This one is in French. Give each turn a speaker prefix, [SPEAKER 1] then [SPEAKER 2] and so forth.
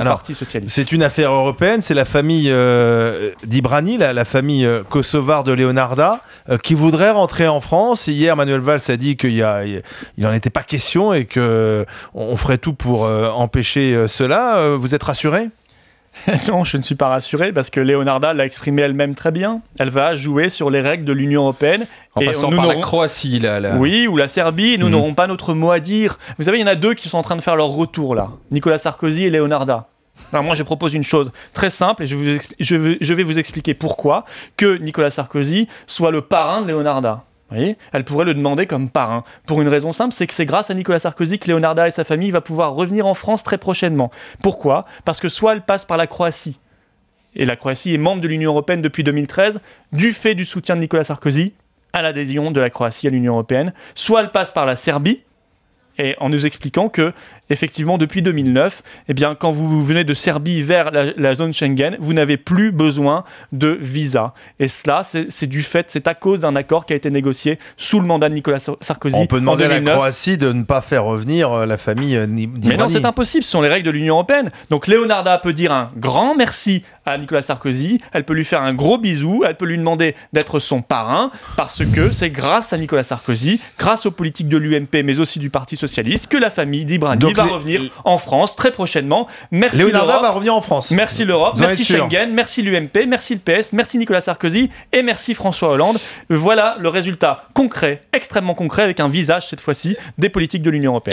[SPEAKER 1] Parti socialiste.
[SPEAKER 2] C'est une affaire européenne, c'est la famille d'Ibrani, la famille kosovare de Leonarda, qui voudrait rentrer en France. Hier, Manuel Valls a dit qu'il n'en était pas question et qu'on ferait tout pour empêcher cela. Vous êtes rassuré ?
[SPEAKER 1] Non, je ne suis pas rassuré parce que Leonarda l'a exprimé elle-même très bien. Elle va jouer sur les règles de l'Union européenne.
[SPEAKER 3] En passant par la Croatie, là.
[SPEAKER 1] Oui, ou la Serbie, nous n'aurons pas notre mot à dire. Vous savez, il y en a deux qui sont en train de faire leur retour, là. Nicolas Sarkozy et Leonarda. Alors moi, je propose une chose très simple et je vais vous expliquer pourquoi que Nicolas Sarkozy soit le parrain de Leonarda. Vous voyez, elle pourrait le demander comme parrain. Pour une raison simple, c'est que c'est grâce à Nicolas Sarkozy que Leonarda et sa famille va pouvoir revenir en France très prochainement. Pourquoi ? Parce que soit elle passe par la Croatie, et la Croatie est membre de l'Union européenne depuis 2013, du fait du soutien de Nicolas Sarkozy à l'adhésion de la Croatie à l'Union européenne, soit elle passe par la Serbie, et en nous expliquant que, effectivement, depuis 2009, eh bien, quand vous venez de Serbie vers la zone Schengen, vous n'avez plus besoin de visa. Et cela, c'est à cause d'un accord qui a été négocié sous le mandat de Nicolas Sarkozy.
[SPEAKER 2] On peut demander
[SPEAKER 1] en 2009.
[SPEAKER 2] à la Croatie de ne pas faire revenir la famille d'Ibrani.
[SPEAKER 1] Mais non, c'est impossible, ce sont les règles de l'Union européenne. Donc Leonarda peut dire un grand merci à Nicolas Sarkozy, elle peut lui faire un gros bisou, elle peut lui demander d'être son parrain, parce que c'est grâce à Nicolas Sarkozy, grâce aux politiques de l'UMP, mais aussi du Parti socialiste, que la famille d'Ibrani va revenir en France très prochainement. Merci
[SPEAKER 2] Leonarda va revenir en France.
[SPEAKER 1] Merci l'Europe, merci Schengen, merci l'UMP, merci le PS, merci Nicolas Sarkozy et merci François Hollande. Voilà le résultat concret, extrêmement concret, avec un visage cette fois-ci des politiques de l'Union européenne.